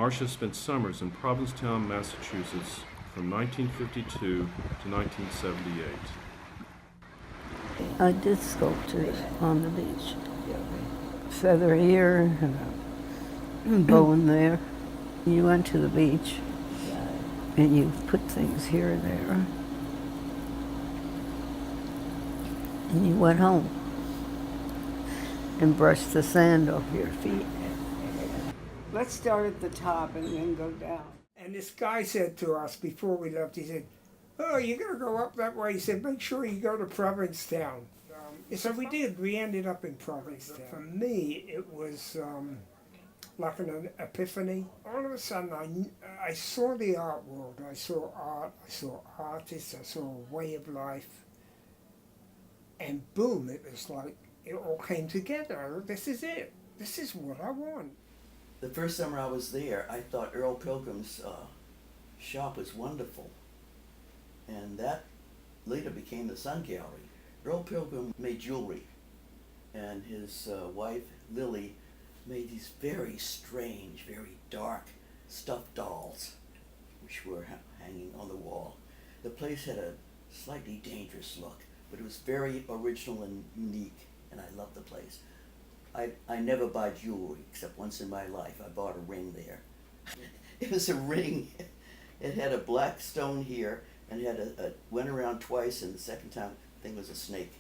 Marcia spent summers in Provincetown, Massachusetts from 1952 to 1978. I did sculptures on the beach. Feather here, and bone there. You went to the beach and you put things here and there. And you went home and brushed the sand off your feet. Let's start at the top and then go down. And this guy said to us before we left, he said, "Oh, you're going to go up that way." He said, "Make sure you go to Provincetown." So we did. We ended up in Provincetown. For me, it was like an epiphany. All of a sudden, I saw the art world. I saw art. I saw artists. I saw a way of life. And boom, it was like it all came together. This is it. This is what I want. The first summer I was there, I thought Earl Pilgrim's shop was wonderful. And that later became the Sun Gallery. Earl Pilgrim made jewelry, and his wife, Lily, made these very strange, very dark stuffed dolls, which were hanging on the wall. The place had a slightly dangerous look, but it was very original and unique, and I loved the place. I never buy jewelry, except once in my life. I bought a ring there. It was a ring. It had a black stone here, and it went around twice, and the second time, the thing was a snake.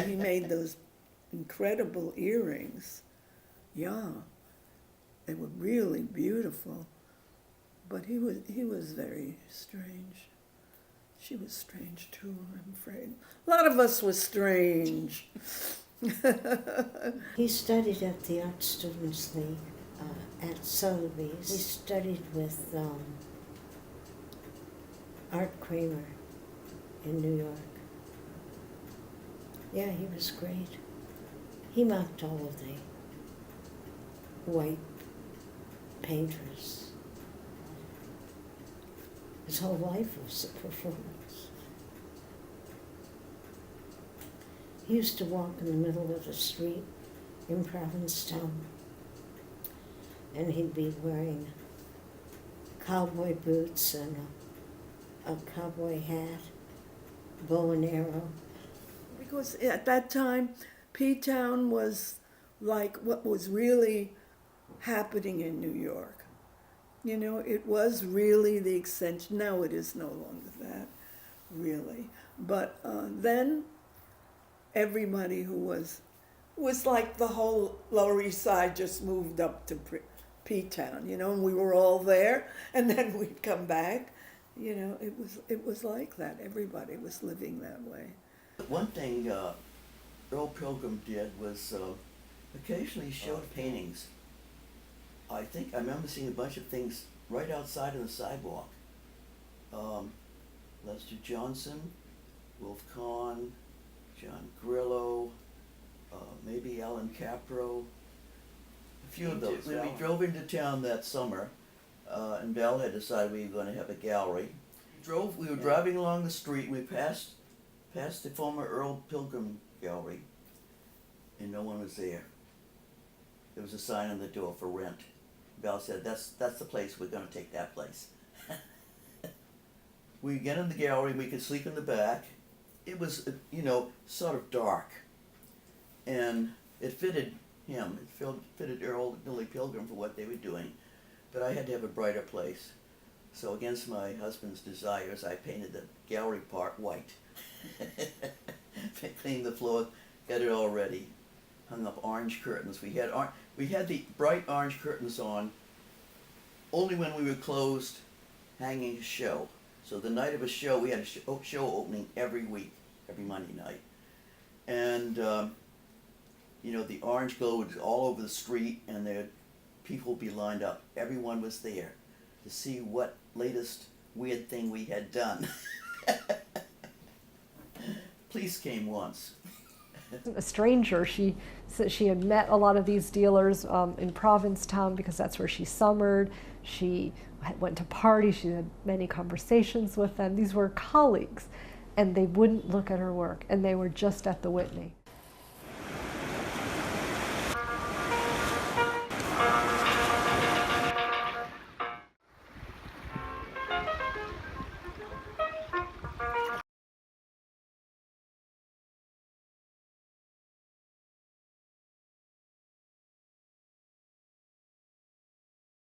He made those incredible earrings. Yeah, they were really beautiful. But he was very strange. She was strange too, I'm afraid. A lot of us were strange. He studied at the Art Students League at Sotheby's. He studied with Art Kramer in New York. Yeah, he was great. He mocked all of the white painters. His whole life was a performance. He used to walk in the middle of the street in Provincetown, and he'd be wearing cowboy boots and a cowboy hat, bow and arrow. Because at that time, P-Town was like what was really happening in New York. You know, it was really the extension. Now it is no longer that, really. But then everybody who was like the whole Lower East Side just moved up to P-Town, you know, and we were all there, and then we'd come back. You know, it was like that. Everybody was living that way. One thing Earl Pilgrim did was occasionally he showed paintings. I remember seeing a bunch of things right outside on the sidewalk. Lester Johnson, Wolf Kahn, John Grillo, maybe Alan Capro, a few of those. When we drove into town that summer, and Val had decided we were going to have a gallery. We were driving along the street, we passed the former Earl Pilgrim Gallery, and no one was there. There was a sign on the door for rent. Val said, that's the place, we're going to take that place. We get in the gallery, we could sleep in the back. It was, you know, sort of dark. And it fitted him, it fitted Earl and Lily Pilgrim for what they were doing. But I had to have a brighter place. So against my husband's desires, I painted the gallery part white. Cleaned the floor, got it all ready. Hung up orange curtains. We had the bright orange curtains on only when we were closed, hanging a show. So the night of a show, we had a show opening every week, every Monday night. And, you know, the orange glow was all over the street, and people would be lined up. Everyone was there to see what latest weird thing we had done. Police came once. A stranger. She said she had met a lot of these dealers in Provincetown because that's where she summered. She went to parties. She had many conversations with them. These were colleagues, and they wouldn't look at her work, and they were just at the Whitney.